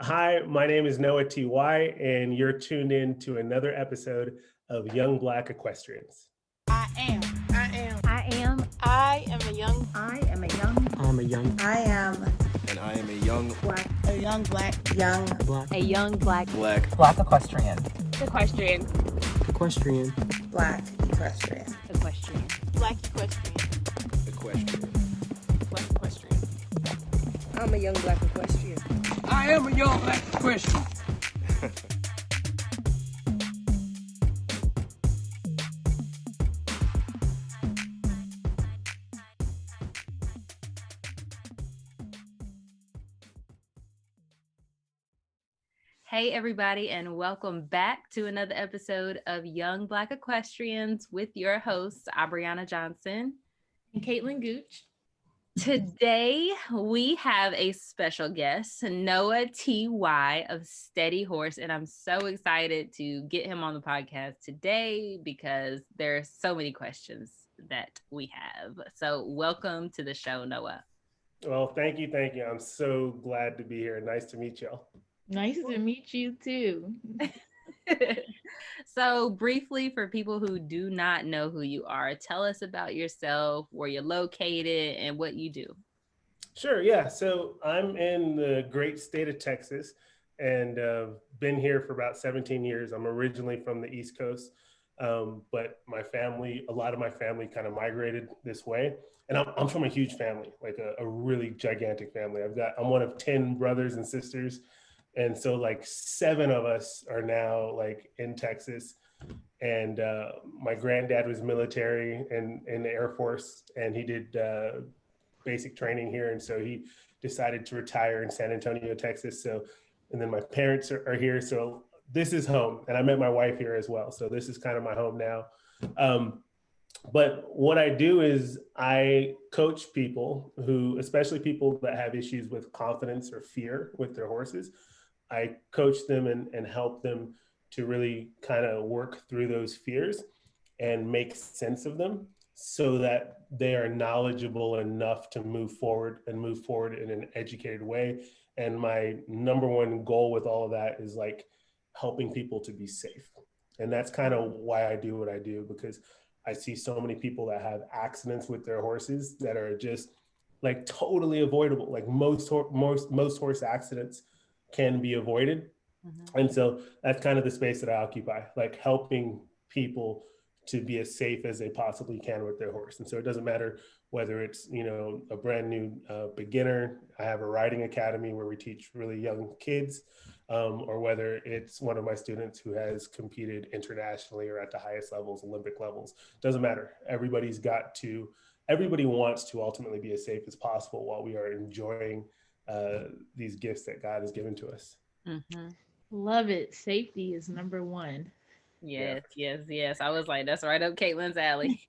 Hi, my name is Noah T.Y., and you're tuned in to another episode of Young Black Equestrians. I am. I am. I am. I am a young. I am a young. I'm a young. I am. And I am a young Black. A young black. Young. Black. A young black. Black equestrian. Equestrian. Equestrian. Black equestrian. Equestrian. Black equestrian. equestrian. Black equestrian. I'm a young black equestrian. I am a young black equestrian. Hey, everybody, and welcome back to another episode of Young Black Equestrians with your hosts, Abriana Johnson and Caitlin Gooch. Today, we have a special guest, Noah T.Y. of Steady Horse, and I'm so excited to get him on the podcast today because there are so many questions that we have. So welcome to the show, Noah. Well, thank you. I'm so glad to be here. Nice to meet y'all. Nice to meet you too. So briefly, for people who do not know who you are, tell us about yourself, where you're located, and what you do. Sure, yeah. So I'm in the great state of Texas and been here for about 17 years. I'm originally from the East Coast, but a lot of my family kind of migrated this way. And I'm from a huge family, like a really gigantic family. I'm one of 10 brothers and sisters. And so like 7 of us are now like in Texas, and my granddad was military and in the Air Force, and he did basic training here. And so he decided to retire in San Antonio, Texas. And then my parents are here. So this is home, and I met my wife here as well. So this is kind of my home now. But what I do is I coach people especially people that have issues with confidence or fear with their horses. I coach them and help them to really kind of work through those fears and make sense of them so that they are knowledgeable enough to move forward in an educated way. And my number one goal with all of that is like helping people to be safe. And that's kind of why I do what I do, because I see so many people that have accidents with their horses that are just like totally avoidable. Like most horse accidents can be avoided. Mm-hmm. And so that's kind of the space that I occupy, like helping people to be as safe as they possibly can with their horse. And so it doesn't matter whether it's, a brand new beginner. I have a riding academy where we teach really young kids, or whether it's one of my students who has competed internationally or at the highest levels, Olympic levels. Doesn't matter. Everybody wants to ultimately be as safe as possible while we are enjoying these gifts that God has given to us. Mm-hmm. Love it. Safety is number one. Yes. I was like, that's right up Caitlin's alley.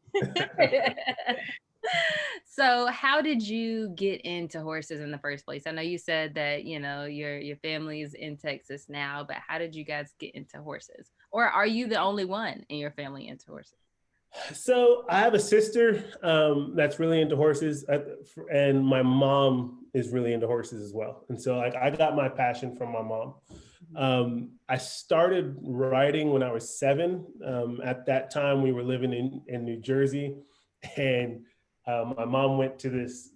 So how did you get into horses in the first place? I know you said that, your family's in Texas now, but how did you guys get into horses? Or are you the only one in your family into horses? So I have a sister that's really into horses, and my mom is really into horses as well. And so I got my passion from my mom. I started riding when I was 7. At that time, we were living in New Jersey, and my mom went to this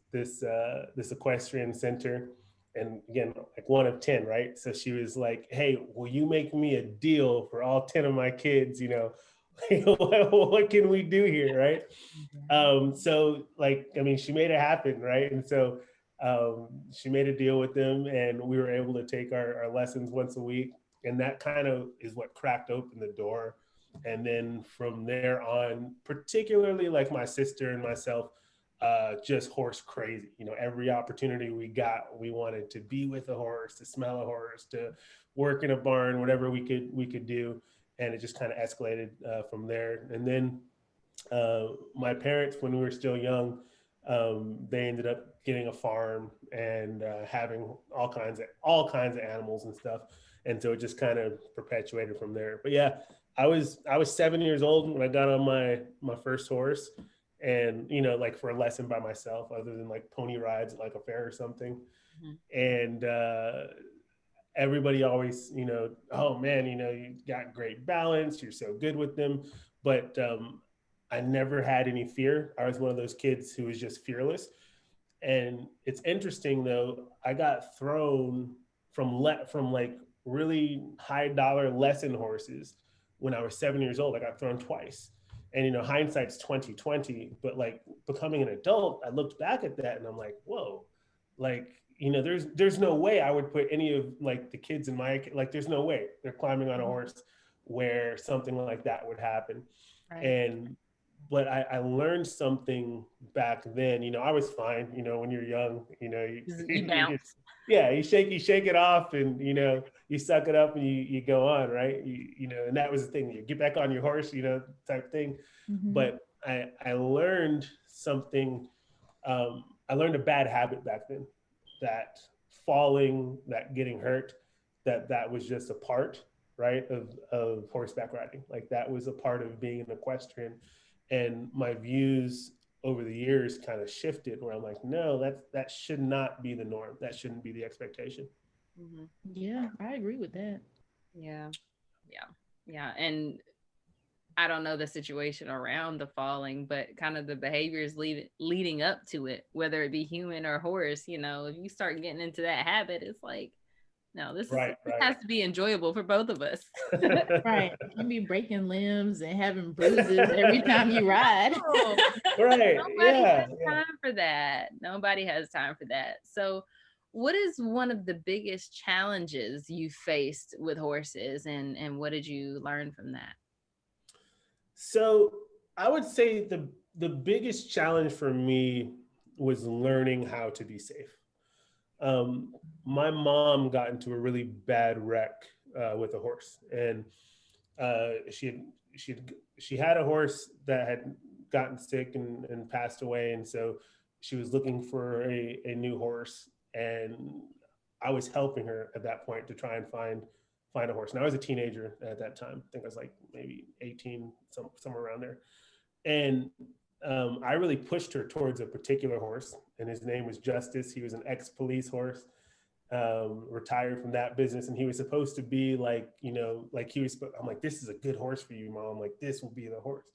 equestrian center, and again, like one of 10, right? So she was like, "Hey, will you make me a deal for all 10 of my kids? What can we do here?" Right. So she made it happen. Right. And so she made a deal with them, and we were able to take our lessons once a week. And that kind of is what cracked open the door. And then from there on, particularly like my sister and myself, just horse crazy. Every opportunity we got, we wanted to be with a horse, to smell a horse, to work in a barn, whatever we could do. And it just kind of escalated from there. And then my parents, when we were still young, they ended up getting a farm and having all kinds of animals and stuff. And so it just kind of perpetuated from there. But yeah, I was 7 years old when I got on my first horse, and like for a lesson by myself, other than like pony rides at like a fair or something. Mm-hmm. And everybody always, oh man, you got great balance, you're so good with them. But I never had any fear. I was one of those kids who was just fearless. And it's interesting though, I got thrown from like really high dollar lesson horses when I was 7 years old. I got thrown twice. And hindsight's 2020, but like becoming an adult, I looked back at that and I'm like, whoa, like, there's no way I would put any of like the kids in like, there's no way they're climbing on a horse where something like that would happen. Right. But I learned something back then. I was fine. When you're young, you bounce. You shake it off, and you suck it up, and you go on, right? And that was the thing. You get back on your horse, type thing. Mm-hmm. But I learned something. I learned a bad habit back then. That falling, that getting hurt, that was just a part, right, of horseback riding. Like that was a part of being an equestrian. And my views over the years kind of shifted where I'm like, no, that should not be the norm. That shouldn't be the expectation. Mm-hmm. Yeah, I agree with that. Yeah. And I don't know the situation around the falling, but kind of the behaviors leading up to it, whether it be human or horse, if you start getting into that habit, it's like, no, this has to be enjoyable for both of us. Right. You can be breaking limbs and having bruises every time you ride. Right. Nobody has time for that. Nobody has time for that. So what is one of the biggest challenges you faced with horses, and what did you learn from that? So I would say the biggest challenge for me was learning how to be safe. My mom got into a really bad wreck with a horse, and she had a horse that had gotten sick and passed away, and so she was looking for a new horse, and I was helping her at that point to try and find a horse. And I was a teenager at that time. I think I was like maybe 18, somewhere around there, and I really pushed her towards a particular horse, and his name was Justice. He was an ex-police horse, retired from that business, and he was supposed to be like, I'm like, this is a good horse for you, Mom. Like, this will be the horse.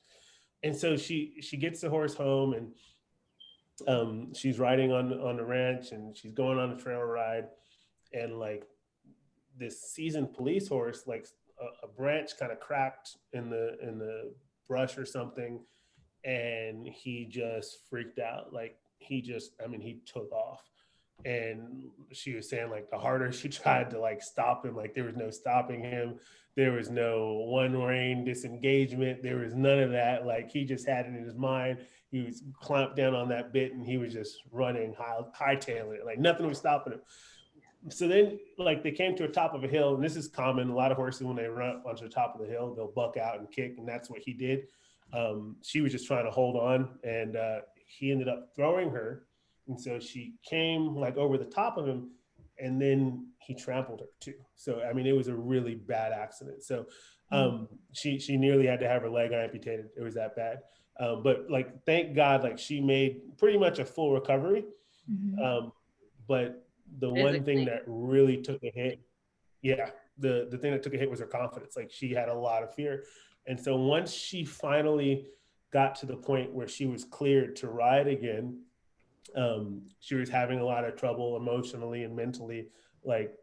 And so she gets the horse home, and she's riding on the ranch, and she's going on a trail ride, and like this seasoned police horse, like a branch kind of cracked in the brush or something. And he just freaked out. Like he took off. And she was saying like the harder she tried to like stop him, like there was no stopping him. There was no one rein disengagement. There was none of that. Like he just had it in his mind. He was clamped down on that bit and he was just running, hightailing it. Like nothing was stopping him. So then like they came to a top of a hill, and this is common. A lot of horses, when they run up onto the top of the hill, they'll buck out and kick. And that's what he did. She was just trying to hold on, and he ended up throwing her. And so she came like over the top of him, and then he trampled her too. So, I mean, it was a really bad accident. So she nearly had to have her leg amputated. It was that bad. But like, thank God, like she made pretty much a full recovery. Mm-hmm. But the one thing that really took a hit, the thing that took a hit was her confidence. Like she had a lot of fear. And so once she finally got to the point where she was cleared to ride again, she was having a lot of trouble emotionally and mentally, like,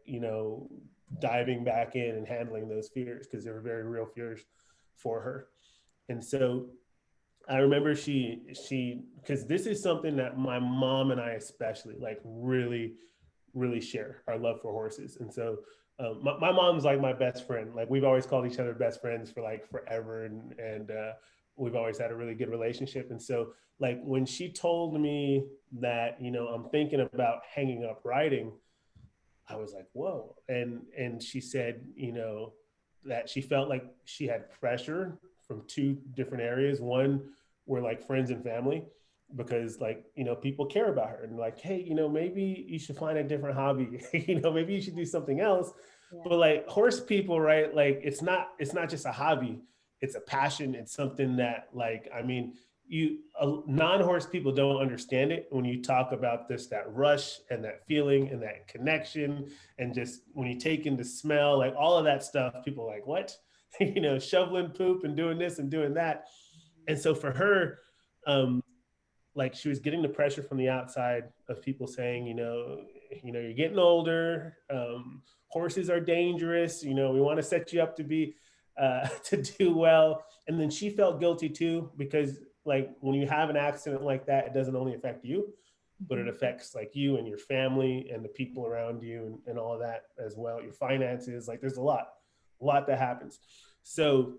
diving back in and handling those fears, because they were very real fears for her. And so I remember because this is something that my mom and I especially like really, really share, our love for horses. And so my mom's like my best friend. Like we've always called each other best friends for like forever. And we've always had a really good relationship. And so like when she told me that, I'm thinking about hanging up riding, I was like, whoa. And she said, that she felt like she had pressure from two different areas. One were like friends and family, because like, people care about her and like, hey, maybe you should find a different hobby, maybe you should do something else. Yeah. But like horse people, right? Like it's not just a hobby, it's a passion. It's something that like, I mean, non-horse people don't understand it when you talk about this, that rush and that feeling and that connection. And just when you take in the smell, like all of that stuff, people are like, what? Shoveling poop and doing this and doing that. And so for her, like she was getting the pressure from the outside of people saying, you're getting older. Horses are dangerous. We want to set you up to be, to do well. And then she felt guilty too, because like when you have an accident like that, it doesn't only affect you, but it affects like you and your family and the people around you and all of that as well. Your finances, like there's a lot that happens. So,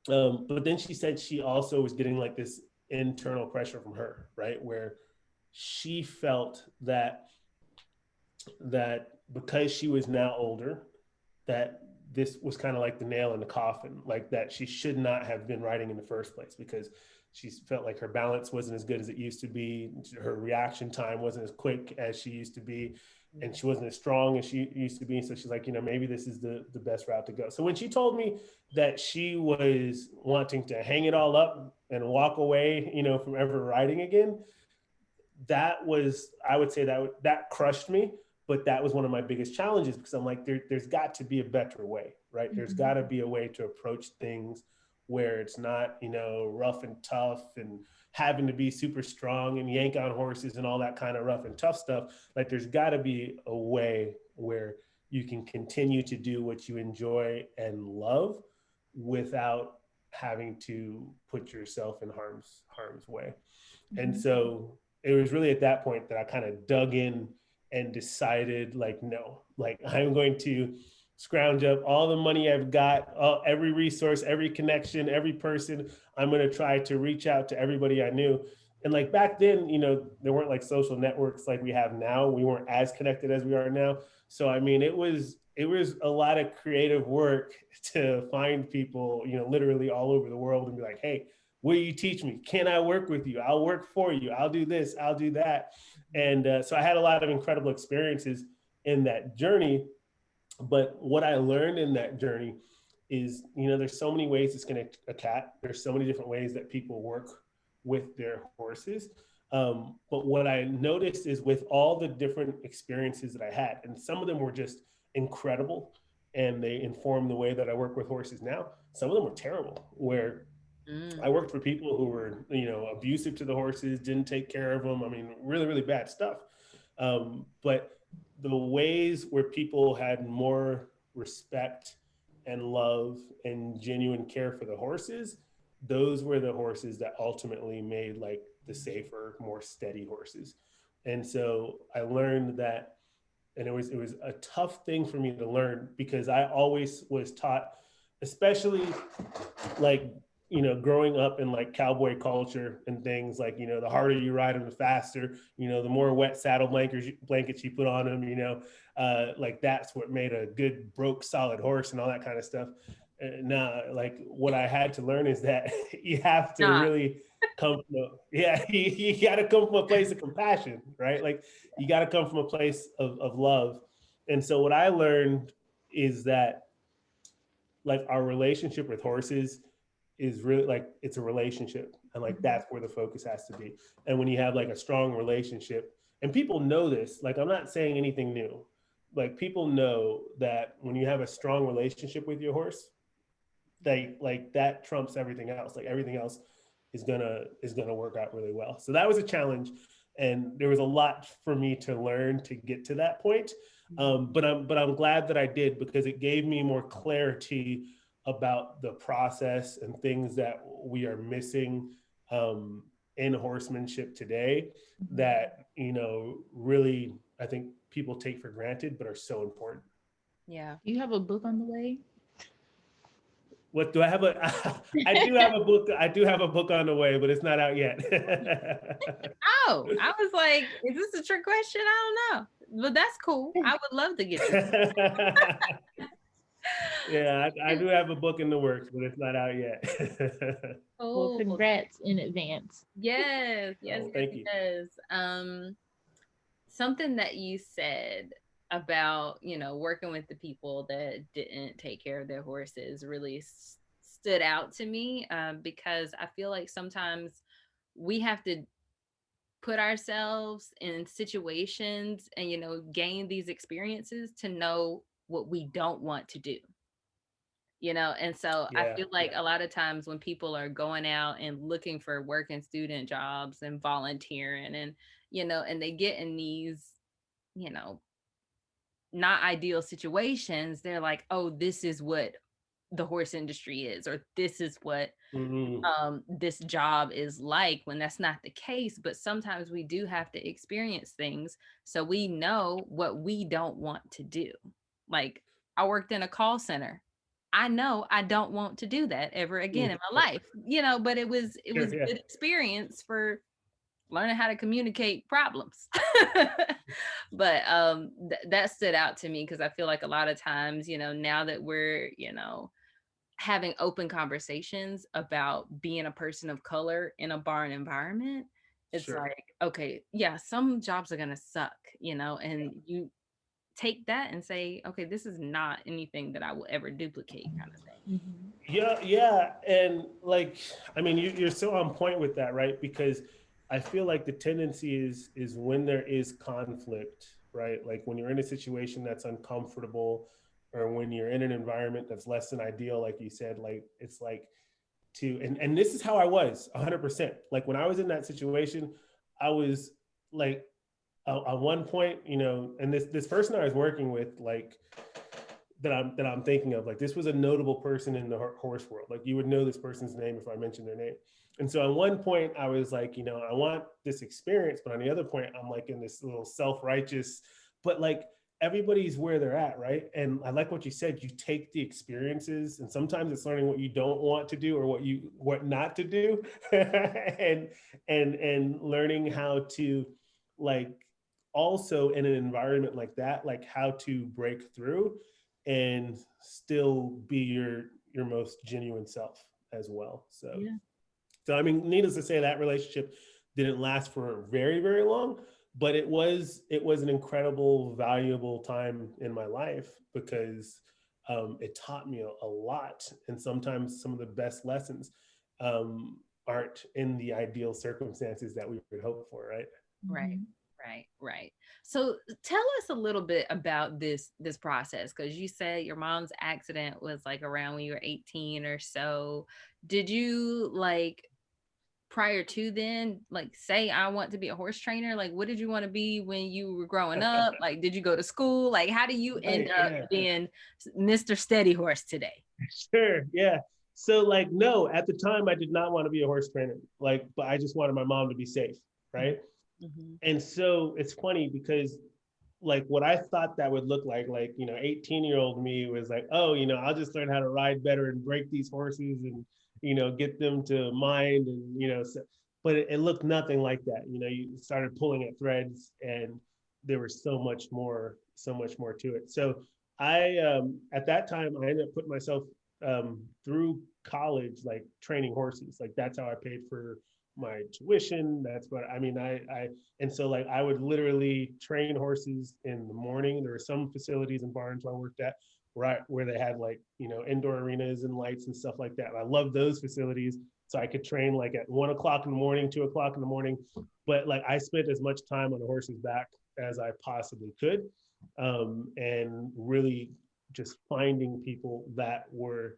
but then she said she also was getting like this internal pressure from her, right? Where she felt that because she was now older, that this was kind of like the nail in the coffin, like that she should not have been riding in the first place, because she felt like her balance wasn't as good as it used to be. Her reaction time wasn't as quick as she used to be. And she wasn't as strong as she used to be. So she's like, maybe this is the best route to go. So when she told me that she was wanting to hang it all up and walk away, from ever riding again, that was, I would say that crushed me. But that was one of my biggest challenges, because I'm like, there's got to be a better way, right? There's got to be a way to approach things where it's not, rough and tough and having to be super strong and yank on horses and all that kind of rough and tough stuff. Like there's got to be a way where you can continue to do what you enjoy and love without having to put yourself in harm's way. And so it was really at that point that I kind of dug in and decided like, no, like I'm going to scrounge up all the money I've got, every resource, every connection, every person. I'm going to try to reach out to everybody I knew. And like back then, there weren't like social networks like we have now. We weren't as connected as we are now. So, I mean, it was a lot of creative work to find people, literally all over the world and be like, hey, will you teach me? Can I work with you? I'll work for you. I'll do this. I'll do that. And so I had a lot of incredible experiences in that journey. But what I learned in that journey is, there's so many ways to skin a cat. There's so many different ways that people work with their horses. But what I noticed is with all the different experiences that I had, and some of them were just incredible and they informed the way that I work with horses now. Some of them were terrible, where I worked for people who were, abusive to the horses, didn't take care of them. I mean, really, really bad stuff. But the ways where people had more respect and love and genuine care for the horses, those were the horses that ultimately made like the safer, more steady horses. And so I learned that, and it was a tough thing for me to learn, because I always was taught, especially like, growing up in like cowboy culture and things like, the harder you ride them, the faster, the more wet saddle blankets you put on them, like that's what made a good broke solid horse and all that kind of stuff. Now, like what I had to learn is that you have to really come from, you got to come from a place of compassion, right? Like you got to come from a place of love. And so what I learned is that like our relationship with horses is really like, it's a relationship, and like that's where the focus has to be. And when you have like a strong relationship, and people know this, like I'm not saying anything new, like people know that when you have a strong relationship with your horse, like that trumps everything else. Like everything else is gonna work out really well. So that was a challenge, and there was a lot for me to learn to get to that point. But I'm glad that I did, because it gave me more clarity about the process and things that we are missing in horsemanship today that, really, I think people take for granted, but are so important. Yeah. You have a book on the way? What do I have? I do have a book. I do have a book on the way, but it's not out yet. Oh, I was like, is this a trick question? I don't know, but that's cool. I would love to get this. Yeah, I do have a book in the works, but it's not out yet. Well, congrats in advance. Yes, Thank you. yes. Something that you said about, working with the people that didn't take care of their horses really stood out to me, because I feel like sometimes we have to put ourselves in situations and, gain these experiences to know what we don't want to do. And so I Yeah, feel like a lot of times when people are going out and looking for working student jobs and volunteering and, and they get in these, you know, not ideal situations, they're like, oh, this is what the horse industry is, or this is what hmm this job is like, when that's not the case. But sometimes we do have to experience things so we know what we don't want to do. Like, I worked in a call center. I know I don't want to do that ever again in my life, but it was sure, yeah. good experience for learning how to communicate problems. But that stood out to me because I feel like a lot of times, now that we're, having open conversations about being a person of color in a barn environment, it's Sure. like, okay, yeah, some jobs are going to suck, and you take that and say, okay, this is not anything that I will ever duplicate, kind of thing. Mhm. Yeah, yeah, and like, I mean, you're so on point with that, right? Because I feel like the tendency is when there is conflict, right? Like when you're in a situation that's uncomfortable, or when you're in an environment that's less than ideal, like you said, like it's like and this is how I was 100%. Like when I was in that situation, I was like, at one point, and this person I was working with, like that I'm thinking of, like this was a notable person in the horse world. Like you would know this person's name if I mentioned their name. And so at one point I was like, I want this experience, but on the other point, I'm like in this little self-righteous, but like everybody's where they're at, right? And I like what you said, you take the experiences, and sometimes it's learning what you don't want to do or what not to do. And learning how to, like, also in an environment like that, like how to break through and still be your most genuine self as well. Yeah. So I mean, needless to say, that relationship didn't last for very, very long, but it was an incredible, valuable time in my life because it taught me a lot. And sometimes some of the best lessons aren't in the ideal circumstances that we would hope for, right? Right. Mhm. Right. So tell us a little bit about this process, because you said your mom's accident was like around when you were 18 or so. Did you, like, prior to then, like, say I want to be a horse trainer? Like, what did you want to be when you were growing up? Like, did you go to school? Like, how do you end Right, up yeah. being Mr. Steady Horse today? Sure, yeah. So like, no, at the time I did not want to be a horse trainer. Like, but I just wanted my mom to be safe, right? Mm-hmm. And so it's funny because like what I thought that would look like, 18-year-old me was like, oh, I'll just learn how to ride better and break these horses and, get them to mind and, so, but it looked nothing like that. You started pulling at threads and there was so much more to it. So at that time, I ended up putting myself through college, like training horses. Like that's how I paid for my tuition. That's what I mean. And so like I would literally train horses in the morning. There were some facilities and barns where I worked at where they had like, indoor arenas and lights and stuff like that. And I loved those facilities. So I could train like at 1 o'clock in the morning, 2 o'clock in the morning. But like I spent as much time on the horse's back as I possibly could. And really just finding people that were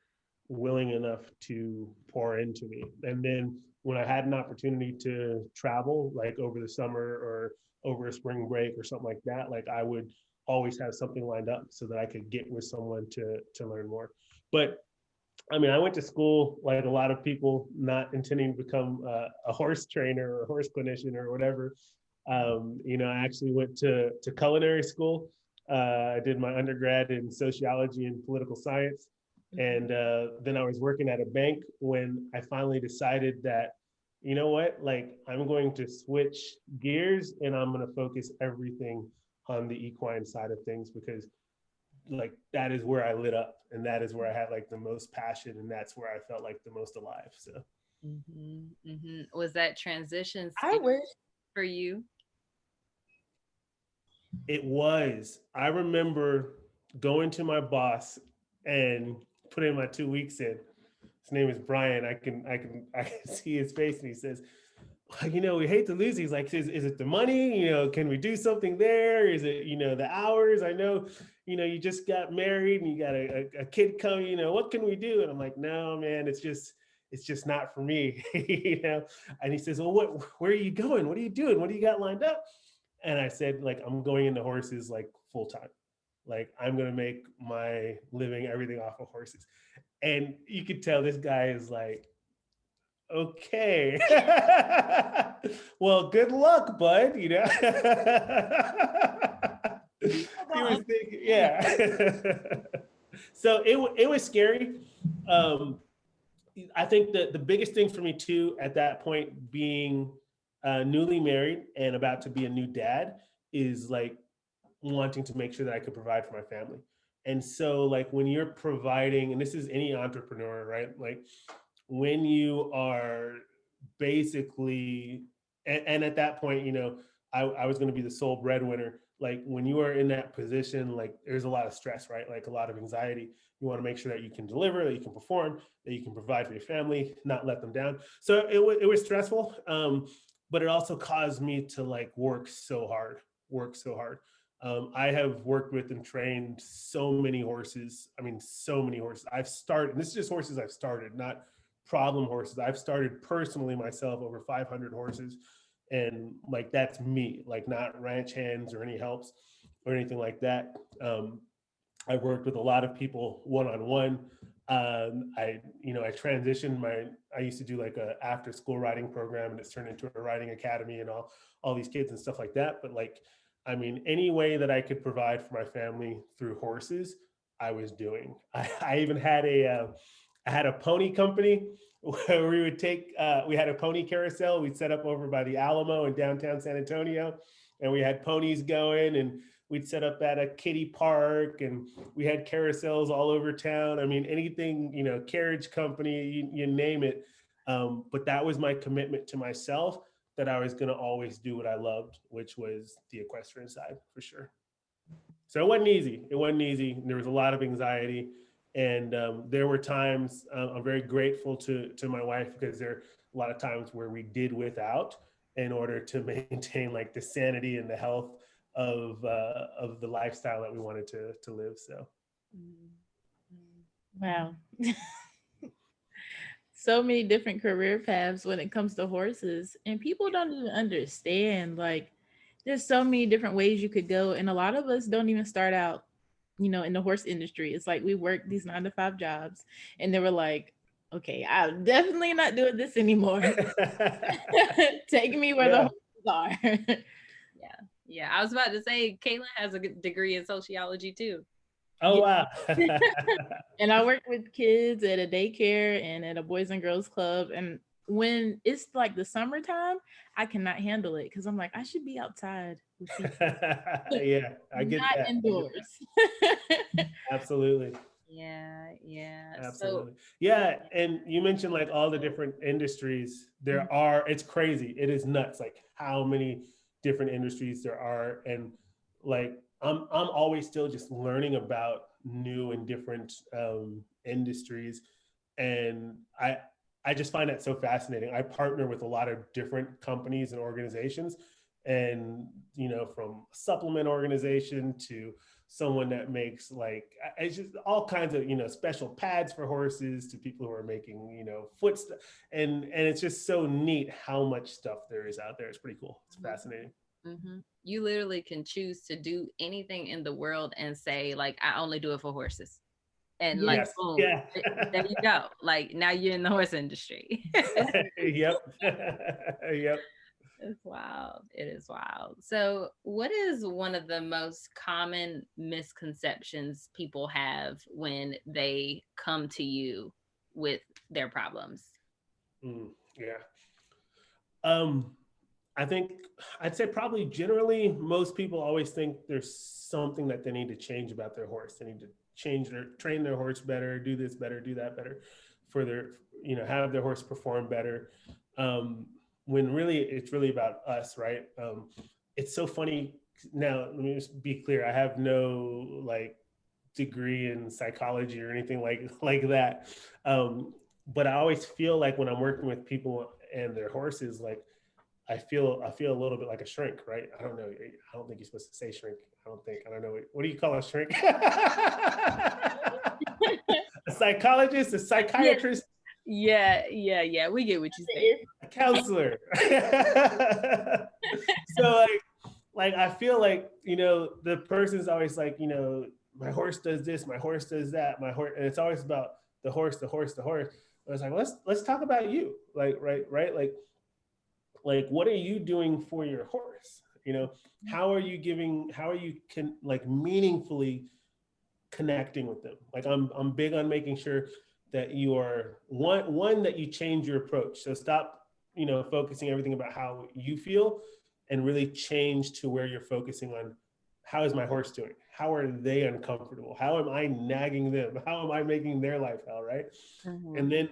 willing enough to pour into me. And then when I had an opportunity to travel, like over the summer or over a spring break or something like that, like I would always have something lined up so that I could get with someone to learn more. But I mean, I went to school like a lot of people, not intending to become a horse trainer or a horse clinician or whatever. I actually went to culinary school. I did my undergrad in sociology and political science. And then I was working at a bank when I finally decided that, you know what, like I'm going to switch gears and I'm going to focus everything on the equine side of things because like that is where I lit up and that is where I had like the most passion and that's where I felt like the most alive. So Was that transition I scary wish. for you? it was. I remember going to my boss and putting my 2 weeks in. His name is Brian. I can see his face and he says, we hate to lose. He's like, is it the money? Can we do something there? Is it, the hours? I know, you just got married and you got a kid coming, what can we do? And I'm like, no, man, it's just not for me, And he says, well, where are you going? What are you doing? What do you got lined up? And I said, like, I'm going into horses like full time. Like, I'm going to make my living, everything off of horses. And you could tell this guy is like, okay. Well, good luck, bud. He was thinking, yeah. So it was scary. I think that the biggest thing for me too, at that point, being newly married and about to be a new dad, is like wanting to make sure that I could provide for my family. And so, like, when you're providing, and this is any entrepreneur, right? Like, when you are basically, and at that point, I was going to be the sole breadwinner. Like, when you are in that position, like, there's a lot of stress, right? Like, a lot of anxiety. You want to make sure that you can deliver, that you can perform, that you can provide for your family, not let them down. So it was stressful, but it also caused me to like work so hard. I have worked with and trained so many horses. I mean, so many horses. I've started, and this is just horses I've started, not problem horses. I've started personally myself over 500 horses. And like, that's me, like, not ranch hands or any helps or anything like that. I've worked with a lot of people one-on-one. I transitioned I used to do like a after school riding program, and it's turned into a riding academy and all these kids and stuff like that. But like, I mean, any way that I could provide for my family through horses, I was doing. I even had I had a pony company where we would we had a pony carousel. We'd set up over by the Alamo in downtown San Antonio, and we had ponies going, and we'd set up at a kiddie park, and we had carousels all over town. I mean, anything, carriage company, you name it. But that was my commitment to myself, that I was going to always do what I loved, which was the equestrian side, for sure. So it wasn't easy. There was a lot of anxiety. And there were times, I'm very grateful to my wife, because there are a lot of times where we did without, in order to maintain like the sanity and the health of the lifestyle that we wanted to live. So. Wow. So many different career paths when it comes to horses, and people don't even understand, like, there's so many different ways you could go, and a lot of us don't even start out in the horse industry. It's like we work these 9-to-5 jobs, and they were like, okay, I'm definitely not doing this anymore. Take me where the horses are. Yeah. I was about to say, Caitlin has a degree in sociology too. Oh, wow. And I work with kids at a daycare and at a boys and girls club. And when it's like the summertime, I cannot handle it, because I'm like, I should be outside with people. Yeah, I get not that. indoors. Absolutely. Yeah. Absolutely. Yeah. And you mentioned like all the different industries there are. It's crazy. It is nuts. Like how many different industries there are. And like, I'm always still just learning about new and different industries. And I just find that so fascinating. I partner with a lot of different companies and organizations, and, from a supplement organization to someone that makes like, it's just all kinds of, special pads for horses, to people who are making, foot stuff. And it's just so neat how much stuff there is out there. It's pretty cool. It's fascinating. Mm-hmm. You literally can choose to do anything in the world and say, like, I only do it for horses. And like, boom, there you go. Like, now you're in the horse industry. Yep. It's wild. It is wild. So what is one of the most common misconceptions people have when they come to you with their problems? I think I'd say probably generally most people always think there's something that they need to change about their horse. They need to train their horse better, do this better, do that better, for their, have their horse perform better. When really it's really about us, right? It's so funny. Now, let me just be clear. I have no like degree in psychology or anything like that. But I always feel like when I'm working with people and their horses, like I feel a little bit like a shrink, right? I don't know. I don't think you're supposed to say shrink. I don't know. What do you call a shrink? A psychologist, a psychiatrist, Yeah. We get what you say. a counselor. So like I feel like, the person's always like, my horse does this, my horse does that, my horse, and it's always about the horse. But it's like, let's talk about you. Like, right. Like what are you doing for your horse? How are you meaningfully connecting with them? Like I'm big on making sure that you are one that you change your approach. So stop, focusing everything about how you feel and really change to where you're focusing on how is my horse doing? How are they uncomfortable? How am I nagging them? How am I making their life hell, right? Mhm. And then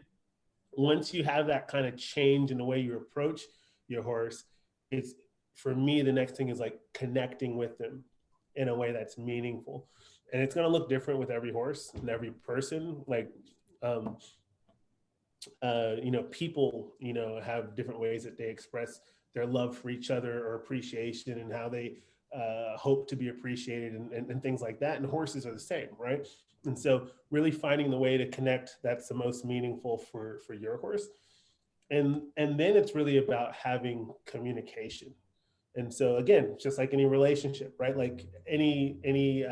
once you have that kind of change in the way you approach your horse, it's, for me, the next thing is like connecting with them in a way that's meaningful. And it's going to look different with every horse and every person. Like, people, have different ways that they express their love for each other or appreciation and how they hope to be appreciated and things like that. And horses are the same, right? And so really finding the way to connect that's the most meaningful for your horse. And then it's really about having communication. And so again, just like any relationship, right? Like any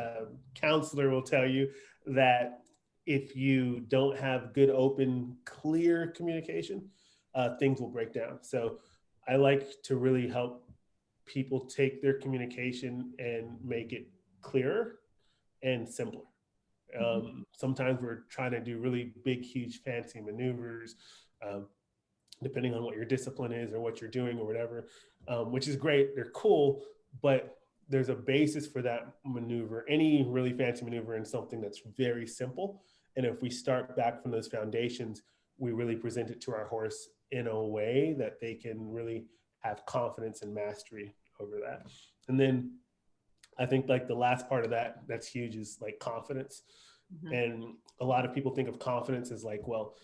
counselor will tell you that if you don't have good, open, clear communication, things will break down. So I like to really help people take their communication and make it clearer and simpler. Sometimes we're trying to do really big, huge, fancy maneuvers, depending on what your discipline is or what you're doing or whatever, which is great. They're cool, but there's a basis for that maneuver, any really fancy maneuver, in something that's very simple. And if we start back from those foundations, we really present it to our horse in a way that they can really have confidence and mastery over that. And then I think like the last part of that's huge is like confidence. Mm-hmm. And a lot of people think of confidence as like, well,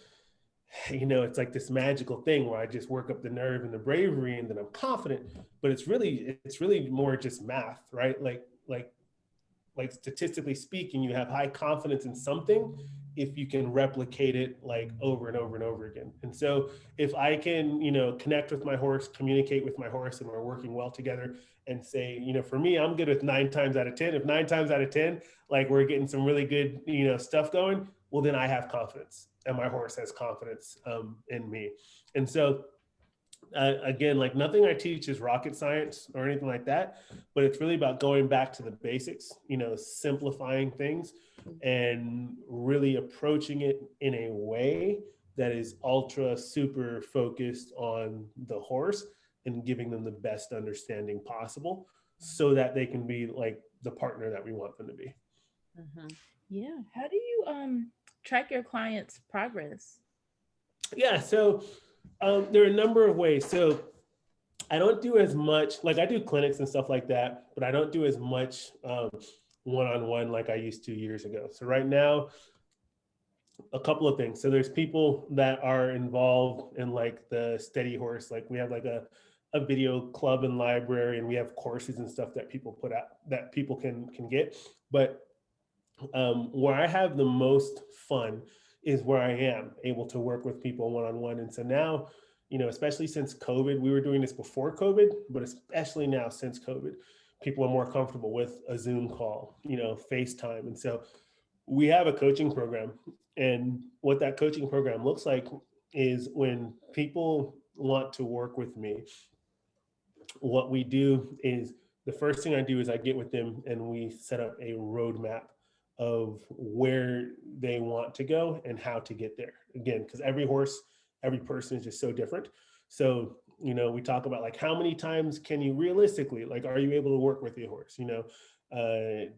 it's like this magical thing where I just work up the nerve and the bravery and then I'm confident, but it's really more just math, right? Like statistically speaking, you have high confidence in something if you can replicate it like over and over and over again. And so if I can, connect with my horse, communicate with my horse, and we're working well together and say, for me, I'm good with 9 times out of 10. If 9 times out of 10, like we're getting some really good, stuff going, well, then I have confidence and my horse has confidence in me. And so again, like nothing I teach is rocket science or anything like that, but it's really about going back to the basics, simplifying things and really approaching it in a way that is ultra super focused on the horse and giving them the best understanding possible so that they can be like the partner that we want them to be. Mm-hmm. Yeah. How do you track your clients' progress? Yeah. So there are a number of ways. So I don't do as much, like I do clinics and stuff like that, but I don't do as much one-on-one like I used to years ago. So right now, a couple of things. So there's people that are involved in like the steady horse. Like we have like a video club and library, and we have courses and stuff that people put out that people can get. But where I have the most fun is where I am able to work with people one-on-one. And so now, especially since COVID, we were doing this before COVID, but especially now since COVID, people are more comfortable with a Zoom call, FaceTime. And so we have a coaching program. And what that coaching program looks like is when people want to work with me, what we do is the first thing I do is I get with them and we set up a roadmap of where they want to go and how to get there. Again, because every horse, every person is just so different. So, we talk about like how many times can you realistically, like, are you able to work with your horse? Do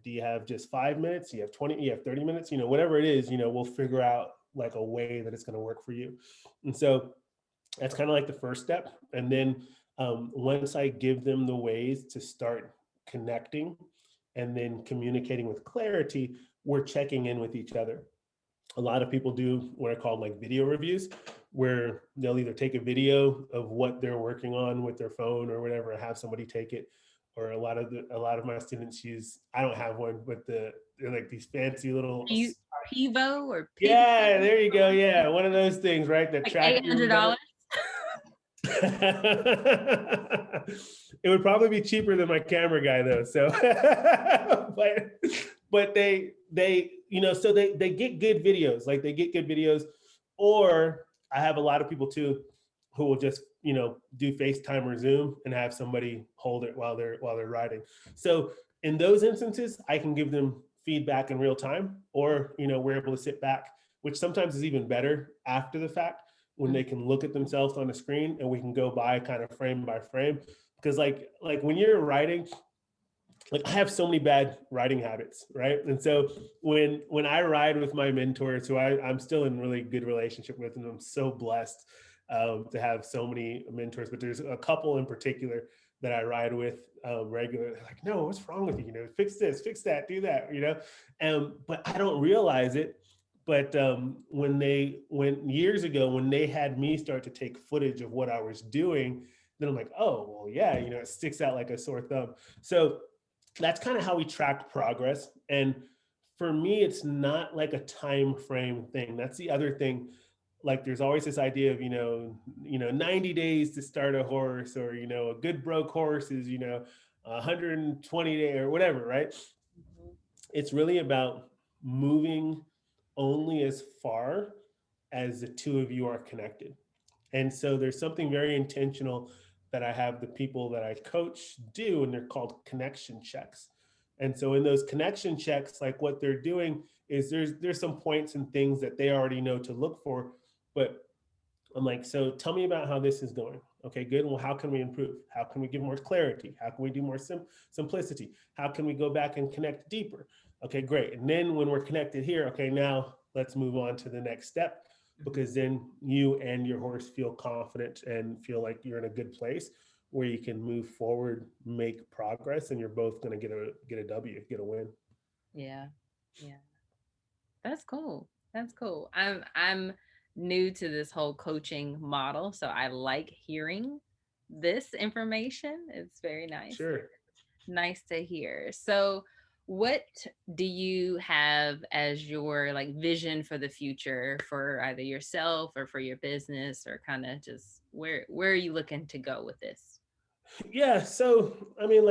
you have just 5 minutes? You have 20, you have 30 minutes, whatever it is, we'll figure out like a way that it's going to work for you. And so that's kind of like the first step. And then once I give them the ways to start connecting and then communicating with clarity, we're checking in with each other. A lot of people do what are called like video reviews, where they'll either take a video of what they're working on with their phone or whatever, and have somebody take it. Or a lot of my students use, I don't have one, but they're like these fancy little Pivo or yeah, there you go. Yeah, one of those things, right? That like track $800. It would probably be cheaper than my camera guy though. So, but they so they get good videos. Like they get good videos, or I have a lot of people too who will just do FaceTime or Zoom and have somebody hold it while they're riding. So in those instances, I can give them feedback in real time, or we're able to sit back, which sometimes is even better after the fact, when they can look at themselves on the screen and we can go by kind of frame by frame. Because like when you're riding, like I have so many bad riding habits, right? And so when I ride with my mentors, who I'm still in really good relationship with, and I'm so blessed to have so many mentors, but there's a couple in particular that I ride with regularly. They're like, no, what's wrong with you? Fix this, fix that, do that, but I don't realize it. But when years ago, when they had me start to take footage of what I was doing, then I'm like, oh, well, yeah, it sticks out like a sore thumb. So that's kind of how we track progress. And for me, it's not like a time frame thing. That's the other thing. Like there's always this idea of, 90 days to start a horse, or, a good broke horse is, 120 days or whatever, right? Mm-hmm. It's really about moving only as far as the two of you are connected. And so there's something very intentional that I have the people that I coach do, and they're called connection checks. And so in those connection checks, like what they're doing is there's some points and things that they already know to look for, but I'm like, so tell me about how this is going. Okay, good. Well, how can we improve? How can we give more clarity? How can we do more simplicity? How can we go back and connect deeper? Okay, great. And then when we're connected here, okay, now let's move on to the next step, because then you and your horse feel confident and feel like you're in a good place where you can move forward, make progress, and you're both going to get a W, get a win. Yeah. That's cool. I'm new to this whole coaching model, so I like hearing this information. It's very nice. Sure. Nice to hear. So what do you have as your vision for the future, for either yourself or for your business, or kind of just where are you looking to go with this? Yeah. So, I mean,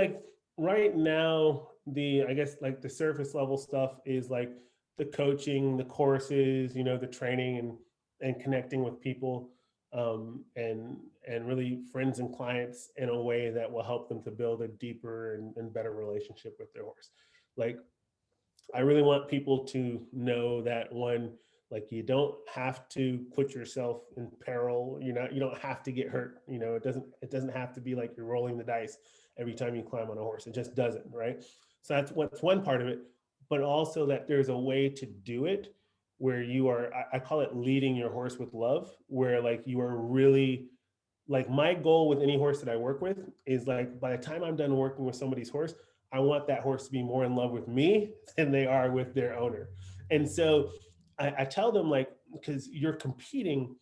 right now, I guess the surface level stuff is like the coaching, the courses, the training and connecting with people, and really friends and clients in a way that will help them to build a deeper and better relationship with their horse. Like, I really want people to know that you don't have to put yourself in peril. You don't have to get hurt. It doesn't have to be like you're rolling the dice every time you climb on a horse. It just doesn't, right? So that's one part of it, but also that there's a way to do it where you are, I call it leading your horse with love, where you are really, my goal with any horse that I work with is by the time I'm done working with somebody's horse, I want that horse to be more in love with me than they are with their owner. And so I tell them, because you're competing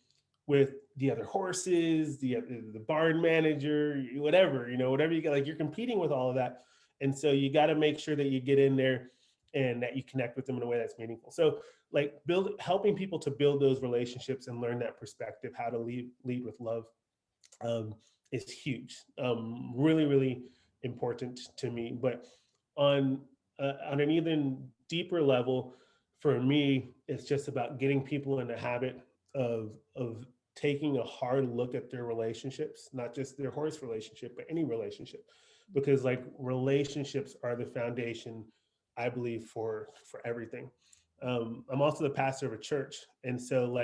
with the other horses, the barn manager, whatever you got, you're competing with all of that. And so you got to make sure that you get in there and that you connect with them in a way that's meaningful. So helping people to build those relationships and learn that perspective, how to lead with love, is huge. Really, really important to me. But on an even deeper level, for me, it's just about getting people in the habit of taking a hard look at their relationships, not just their horse relationship, but any relationship, because relationships are the foundation, I believe, for everything. I'm also the pastor of a church, and so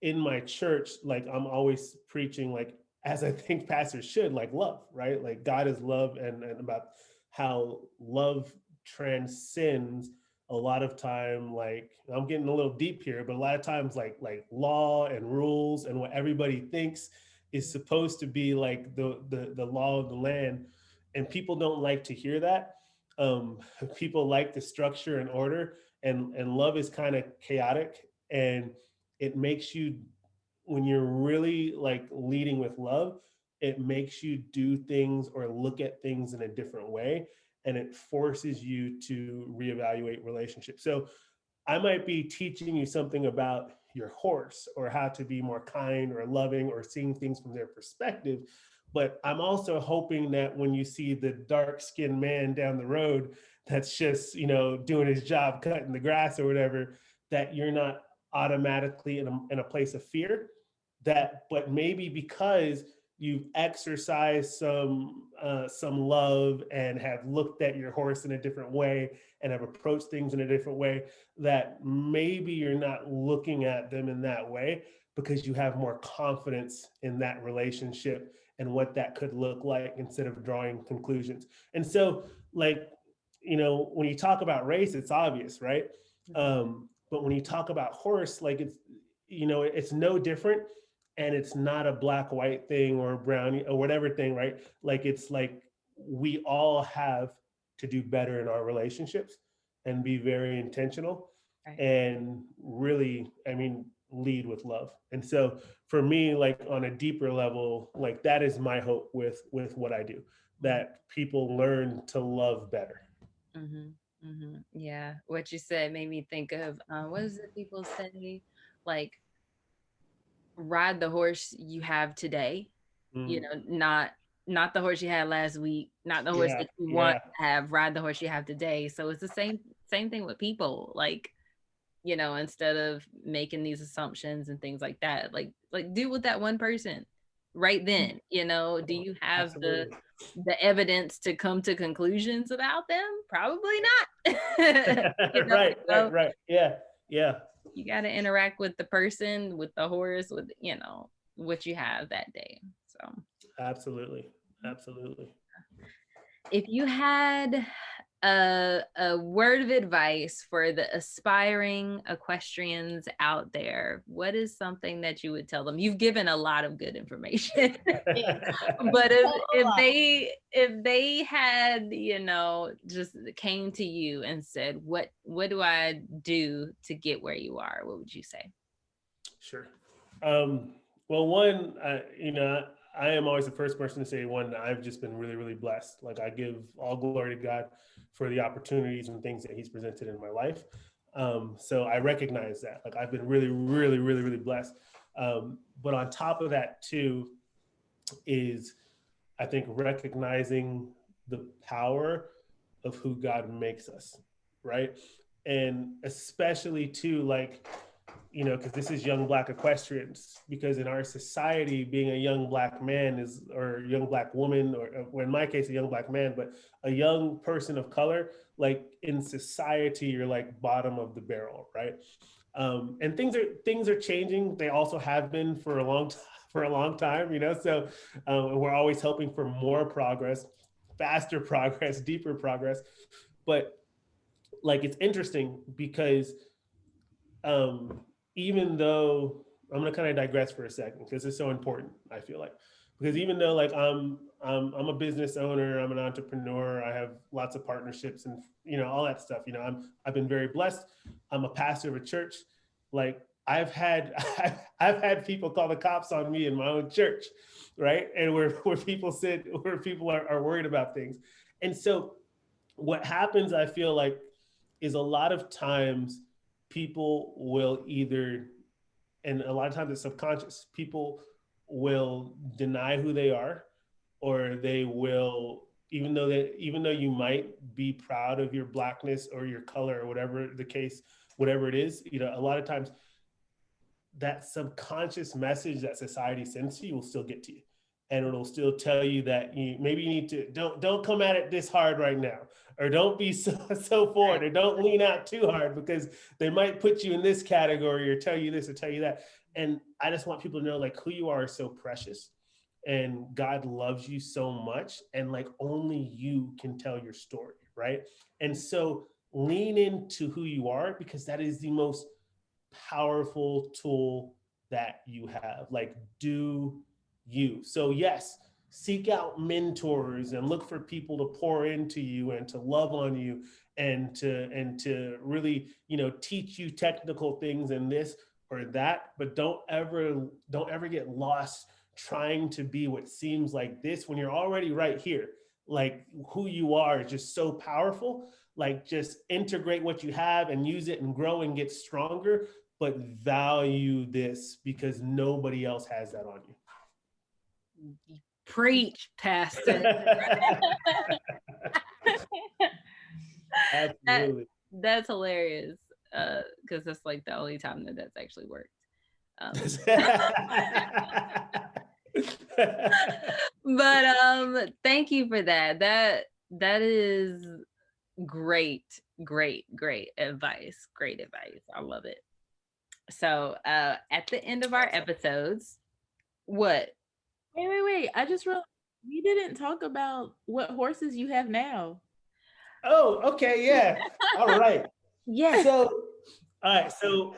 in my church, I'm always preaching, as I think pastors should, love, right? God is love, and about how love transcends a lot of time. I'm getting a little deep here, but a lot of times like law and rules and what everybody thinks is supposed to be the law of the land. And people don't like to hear that. People like the structure and order, and love is kind of chaotic, and it makes you when you're really like leading with love, it makes you do things or look at things in a different way, and it forces you to reevaluate relationships. So I might be teaching you something about your horse or how to be more kind or loving or seeing things from their perspective. But I'm also hoping that when you see the dark skinned man down the road that's just, doing his job, cutting the grass or whatever, that you're not automatically in a place of fear. But maybe because you've exercised some love and have looked at your horse in a different way and have approached things in a different way, that maybe you're not looking at them in that way because you have more confidence in that relationship and what that could look like instead of drawing conclusions. And so, like, when you talk about race, it's obvious, right? But when you talk about horse, like it's no different, and it's not a black white thing or brown or whatever thing, right? Like it's like we all have to do better in our relationships and be very intentional, Right. and really, lead with love. And so for me, like on a deeper level, like that is my hope with what I do, that people learn to love better. Yeah, what you said made me think of what is it people say, like ride the horse you have today, Mm. not the horse you had last week, not the horse Yeah, that you want yeah, to have, ride the horse you have today. So it's the same thing with people, like, instead of making these assumptions and things like that, like do with that one person right then. Do you have the absolutely. evidence to come to conclusions about them? Probably not. Right, So right. Yeah, yeah. you got to interact with the person, with the horse, with what you have that day. So Absolutely. Absolutely. if you had a word of advice for the aspiring equestrians out there, what is something that you would tell them? You've given a lot of good information. But if they had, just came to you and said, what do I do to get where you are, what would you say? Sure. Well, one, I am always the first person to say, one, I've just been really, really blessed. Like I give all glory to God for the opportunities and things that he's presented in my life. So I recognize that, like I've been really, really, really, really blessed. But on top of that too, is I think recognizing the power of who God makes us, right? And especially too, like, because this is young Black equestrians, because in our society, being a young Black man or young Black woman, or in my case, a young Black man, but a young person of color, like in society, you're like bottom of the barrel, right? And things are changing. They also have been for a long time, So we're always hoping for more progress, faster progress, deeper progress. But like, it's interesting because even though I'm going to kind of digress for a second because it's so important, I feel like, because even though like I'm a business owner, I'm an entrepreneur, I have lots of partnerships and all that stuff. I've been very blessed. I'm a pastor of a church. Like I've had people call the cops on me in my own church, right? And where people are worried about things. And so what happens, I feel like, is a lot of times people will and a lot of times it's subconscious, people will deny who they are, or they will, even though you might be proud of your Blackness or your color or whatever the case, whatever it is, a lot of times that subconscious message that society sends to you will still get to you. And it'll still tell you that maybe you need to don't come at it this hard right now, or don't be so forward, or don't lean out too hard because they might put you in this category or tell you this or tell you that. And I just want people to know, like, who you are is so precious, and God loves you so much, and like only you can tell your story, right? And so lean into who you are, because that is the most powerful tool that you have. Like, do you. So yes, seek out mentors and look for people to pour into you and to love on you and to really, teach you technical things in this. or that, but don't ever get lost trying to be what seems like this when you're already right here. Like who you are is just so powerful. Like just integrate what you have and use it and grow and get stronger, but value this because nobody else has that on you. Preach, Pastor. Absolutely. That's hilarious. Because that's like the only time that's actually worked. But thank you for that. That is great advice. Great advice. I love it. So at the end of our episodes, what? Wait. I just realized we didn't talk about what horses you have now. Oh, okay, yeah. All right. Yeah. So, all right. So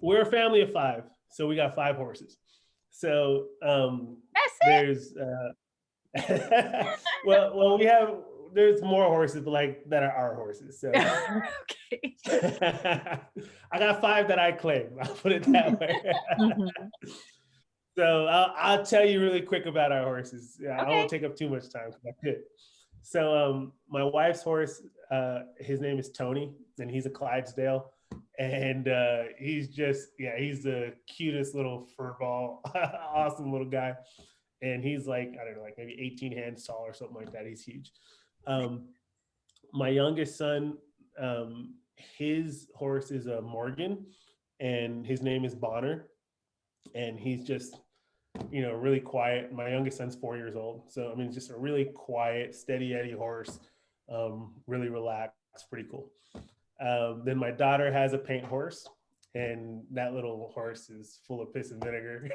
we're a family of 5. So we got 5 horses. So there's well, there's more horses, but like that are our horses. So Okay. I got 5 that I claim. I'll put it that way. So I'll tell you really quick about our horses. Yeah, I won't take up too much time because I could. So my wife's horse, his name is Tony, and he's a Clydesdale. And he's the cutest little furball, awesome little guy. And he's like, I don't know, like maybe 18 hands tall or something like that. He's huge. My youngest son, his horse is a Morgan, and his name is Bonner. And he's just, really quiet. My youngest son's 4 years old. So, I mean, just a really quiet, steady Eddie horse, really relaxed, pretty cool. Then my daughter has a paint horse, and that little horse is full of piss and vinegar.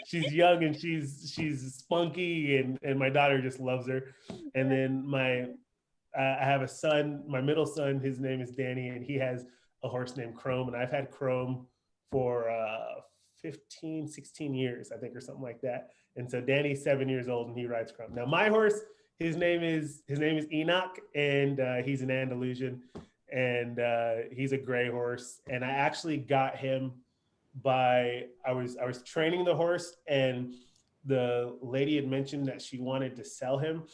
She's young and she's spunky, and my daughter just loves her. And then I have a son, my middle son, his name is Danny, and he has a horse named Chrome, and I've had Chrome for 15, 16 years, I think, or something like that. And so Danny's 7 years old and he rides Chrome. Now my horse, his name is Enoch, and he's an Andalusian, and he's a gray horse. And I actually got him I was training the horse, and the lady had mentioned that she wanted to sell him.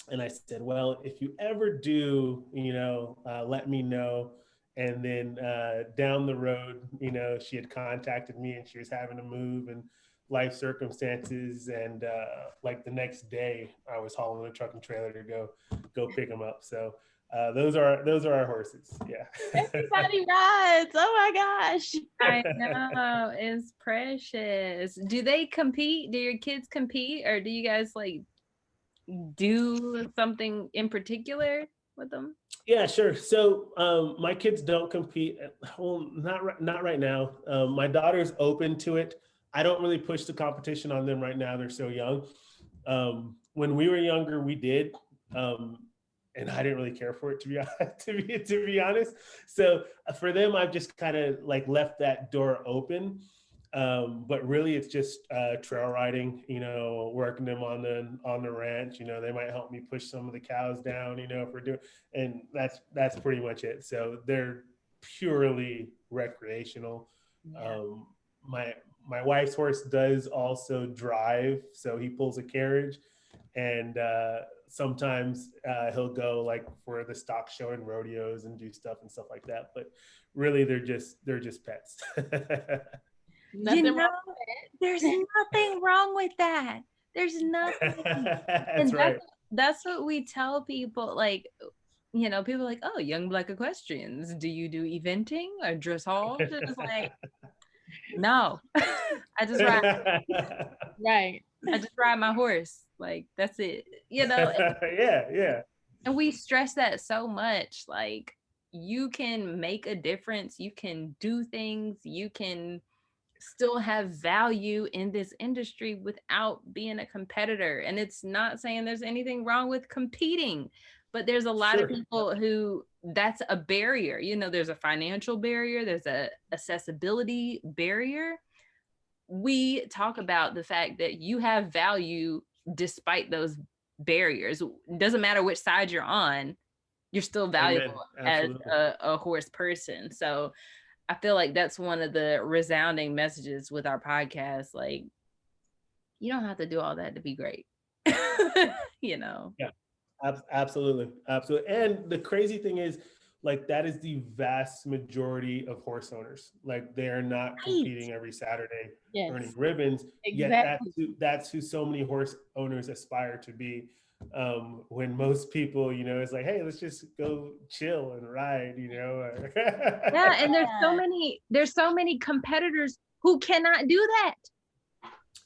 And I said, well, if you ever do, let me know. And then down the road, she had contacted me, and she was having to move and life circumstances. And like the next day, I was hauling a truck and trailer to go pick them up. So those are our horses. Yeah. Everybody rides. Oh my gosh. I know, it's precious. Do they compete? Do your kids compete, or do you guys like do something in particular with them? Yeah, sure. So my kids don't compete. Well, not right now. My daughter's open to it. I don't really push the competition on them right now. They're so young. When we were younger, we did, and I didn't really care for it, to be honest. So for them, I've just kind of like left that door open. But really, it's just trail riding. Working them on the ranch. They might help me push some of the cows down. If we're doing, and that's pretty much it. So they're purely recreational. Yeah. My wife's horse does also drive, so he pulls a carriage, and sometimes he'll go like for the stock show and rodeos and do stuff like that. But really, they're just pets. Nothing wrong with there's nothing wrong with that. There's nothing. That's right. That's what we tell people. Like, people are like, oh, young Black equestrians, do you do eventing or dressage? It's like, no, I just ride. right. I just ride my horse. Like, that's it. Yeah. And we stress that so much. Like, you can make a difference. You can do things. You can still have value in this industry without being a competitor. And it's not saying there's anything wrong with competing, but there's a lot of people who that's a barrier. There's a financial barrier, there's a accessibility barrier. We talk about the fact that you have value despite those barriers. It doesn't matter which side you're on, you're still valuable as a horse person. So I feel like that's one of the resounding messages with our podcast. Like, you don't have to do all that to be great. You know? Yeah, absolutely. Absolutely. And the crazy thing is, like, that is the vast majority of horse owners. Like, they are not competing every Saturday earning Yes, ribbons. Yet exactly. that's who so many horse owners aspire to be. When most people, you know, it's like, hey, let's just go chill and ride, you know. Yeah, and there's so many competitors who cannot do that.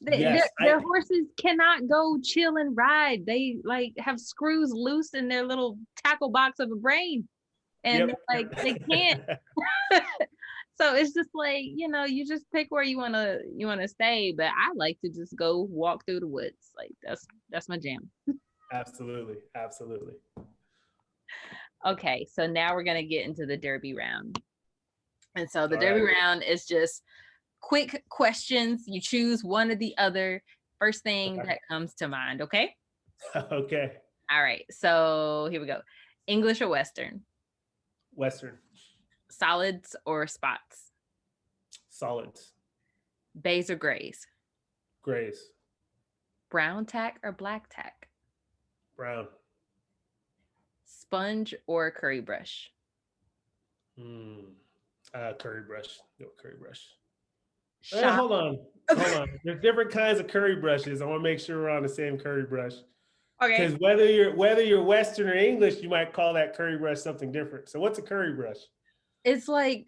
Yes, Their horses cannot go chill and ride. They like have screws loose in their little tackle box of a brain, and yep. like they can't. So it's just like, you know, you just pick where you wanna stay. But I like to just go walk through the woods. Like that's my jam. Absolutely, absolutely. Okay, so now we're gonna get into the Derby round. And so the All Derby right. round is just quick questions. You choose one or the other. First thing Okay. that comes to mind, okay? Okay. All right, so here we go. English or Western? Western. Solids or spots? Solids. Bays or grays? Grays. Brown tack or black tack? Brown. Sponge or curry brush? Curry brush. No, curry brush. Shot. Hold on. There's different kinds of curry brushes. I want to make sure we're on the same curry brush. Okay. Because whether you're Western or English, you might call that curry brush something different. So what's a curry brush? It's like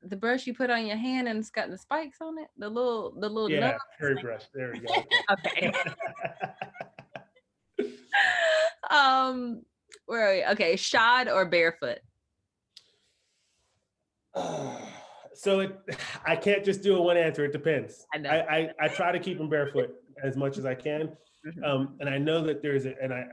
the brush you put on your hand and it's got the spikes on it. The little Yeah, nubs. curry brush. There we go. Okay. Where are we? Okay, shod or barefoot? So I can't just do a one answer. It depends. I know. I try to keep them barefoot as much as I can. Mhm. And I know that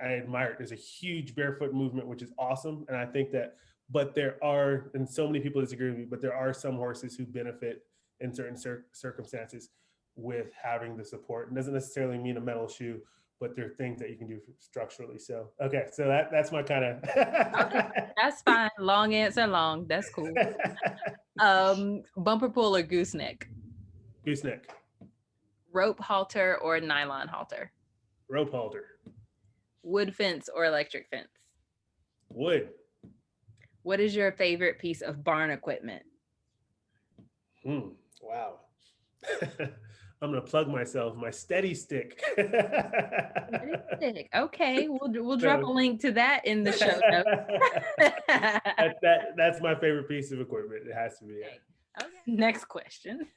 I admire it. There's a huge barefoot movement, which is awesome. And I think that, but there are, and so many people disagree with me, but there are some horses who benefit in certain circumstances with having the support. It doesn't necessarily mean a metal shoe, but there are things that you can do structurally. So, okay. So that's my kind of. Okay, that's fine. Long answer, long. That's cool. Bumper pull or gooseneck? Gooseneck. Rope halter or nylon halter? Rope halter. Wood fence or electric fence? Wood. What is your favorite piece of barn equipment? Wow. I'm gonna plug myself. My steady stick. Okay, we'll drop a link to that in the show notes. That's my favorite piece of equipment. It has to be. Yeah. Okay. Next question.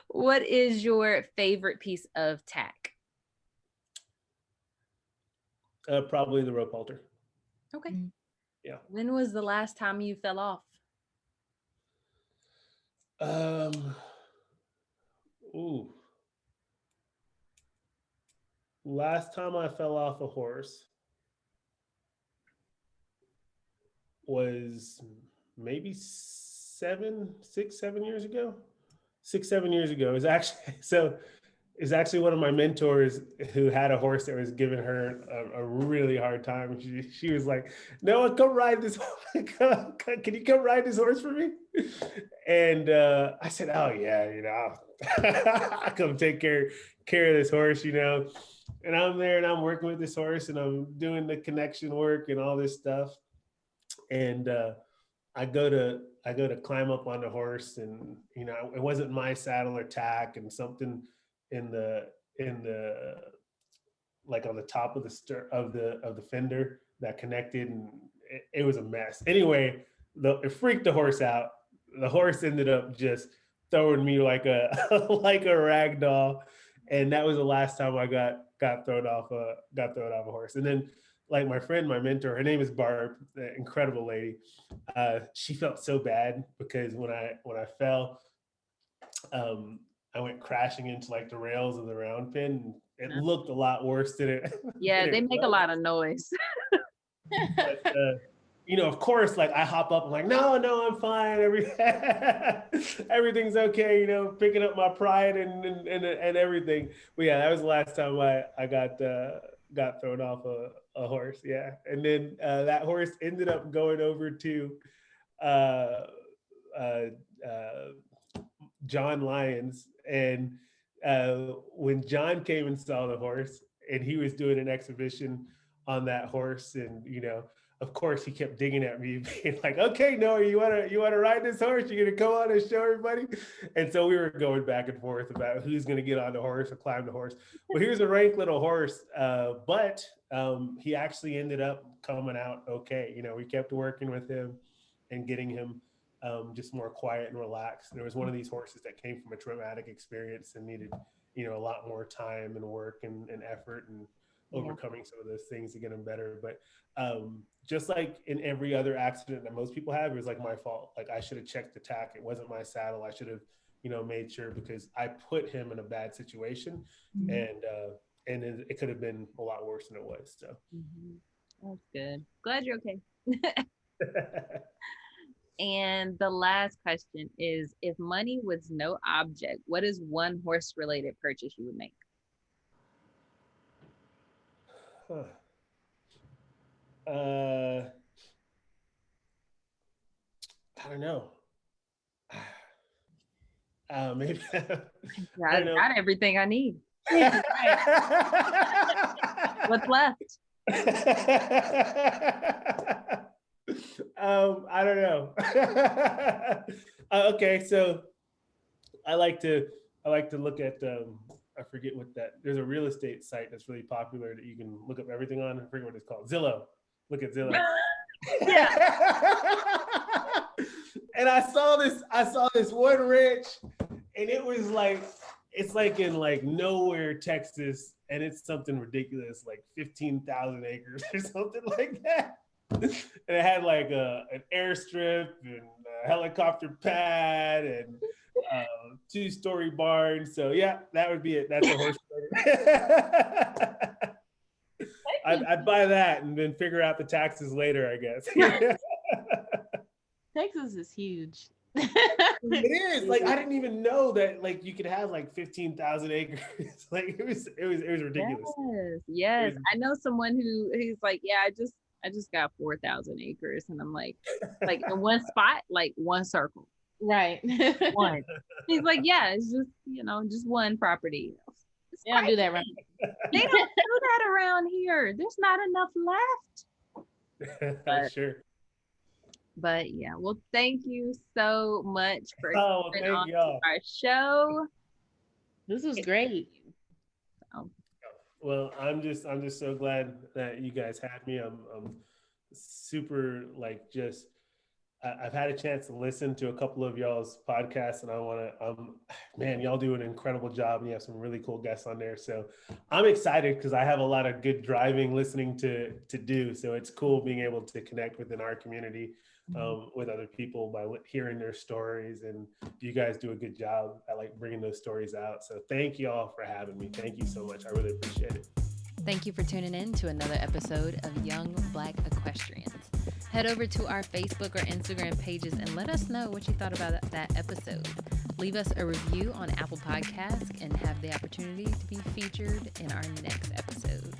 What is your favorite piece of tack? Probably the rope halter. Okay. Yeah. When was the last time you fell off? Last time I fell off a horse was maybe 7 years ago. 7 years ago. It's actually one of my mentors who had a horse that was giving her a really hard time. She was like, "Noah, come ride this. Can you come ride this horse for me?" And I said, "Oh yeah, you know, I'll come take care of this horse, you know." And I'm there and I'm working with this horse and I'm doing the connection work and all this stuff. And I go to climb up on the horse, and you know, it wasn't my saddle or tack, and something in the like on the top of the fender that connected, and it was a mess. Anyway, it freaked the horse out. The horse ended up just throwing me like a like a rag doll, and that was the last time I got thrown off a horse. And then, like, my friend, my mentor, her name is Barb, an incredible lady. She felt so bad because when I fell, I went crashing into like the rails of the round pen. It looked a lot worse than it. Yeah, than they it make a was. lot of noise. But, you know, of course, like I hop up, I'm like, no, I'm fine. Everything's okay. You know, picking up my pride and everything. But yeah, that was the last time I got thrown off a horse. Yeah, and then that horse ended up going over to John Lyons, and when John came and saw the horse, and he was doing an exhibition on that horse, and of course, he kept digging at me, being like, "Okay, Noah, you wanna ride this horse? You're gonna come on and show everybody." And so we were going back and forth about who's gonna get on the horse or climb the horse. Well, he was a rank little horse, but he actually ended up coming out okay. We kept working with him and getting him just more quiet and relaxed. There was one of these horses that came from a traumatic experience and needed, a lot more time and work and effort and overcoming some of those things to get him better. But just like in every other accident that most people have, it was like my fault. Like I should have checked the tack. It wasn't my saddle. I should have, made sure, because I put him in a bad situation, and it could have been a lot worse than it was. So that's good. Glad you're okay. And the last question is, if money was no object, what is one horse-related purchase you would make? I don't know. Maybe I got everything I need. What's left? I don't know. Okay, so I like to look at I forget what there's a real estate site that's really popular that you can look up everything on. I forget what it's called. Zillow. Look at Zillow. And I saw this one ranch, and it was like, it's like in like nowhere, Texas, and it's something ridiculous, like 15,000 acres or something like that. And it had like an airstrip and a helicopter pad and 2-story barn. So yeah, that would be it. That's a horse. I'd buy that and then figure out the taxes later, I guess. Texas is huge. It is. Like, I didn't even know that like you could have like 15,000 acres. Like it was ridiculous. Yes. I know someone who's like, yeah, I just got 4,000 acres, and I'm like in one spot, like one circle. Right. One. He's like, yeah, it's just, just one property. They don't do that around here. They don't do that around here. There's not enough left. Sure. But yeah, well, thank you so much for coming on y'all. our show. This was great. Well, I'm just so glad that you guys had me. I'm super I've had a chance to listen to a couple of y'all's podcasts, and man, y'all do an incredible job, and you have some really cool guests on there. So I'm excited because I have a lot of good driving listening to do. So it's cool being able to connect within our community with other people by hearing their stories, and you guys do a good job at bringing those stories out. So thank you all for having me. Thank you so much. I really appreciate it. Thank you for tuning in to another episode of Young Black Equestrians. Head over to our Facebook or Instagram pages and let us know what you thought about that episode. Leave us a review on Apple Podcasts and have the opportunity to be featured in our next episode.